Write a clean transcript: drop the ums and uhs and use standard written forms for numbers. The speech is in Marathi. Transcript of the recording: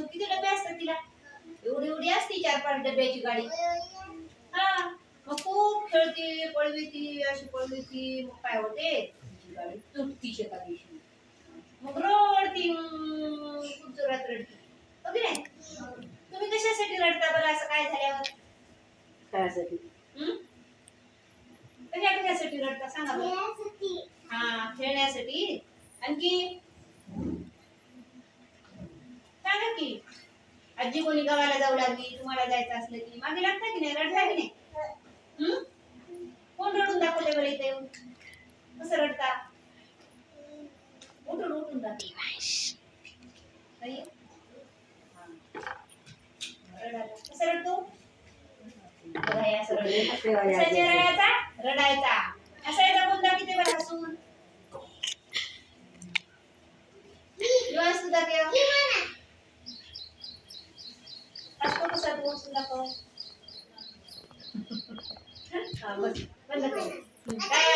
किती डबे असतात तिला? एवढी एवढी असते 4-5 डब्याची गाडी. हा मग खूप खेळती पळवीती अशी पळवीती मग काय होते तिची गाडी तुटती एका दिवशी. मग रडती खूप जोरात रडती. हो की नाही? तुम्ही कशासाठी रडता बरं असं काय झाल्यावर? त्यासाठी कशासाठी रडता सांगा बरं. हा खेळण्यासाठी. आणखी सांगा की. आजी कोणी गावाला जाऊ लागली तुम्हाला जायचं असलं की मागे लागता की नाही रडता की नाही? कोण रडून दाखवते बरं इथे येऊन? कसं रडता? उठून उठून जाते नाही रडायला कसं रडतो? बघा हे असं रडतो. कशाने रडायचा? रडायचा. हसायचा कोण दाखवते बरं हसून? दिवस सुद्धा केव हसतो कसा तू हसून दाखव. हा बस बंद कर. काय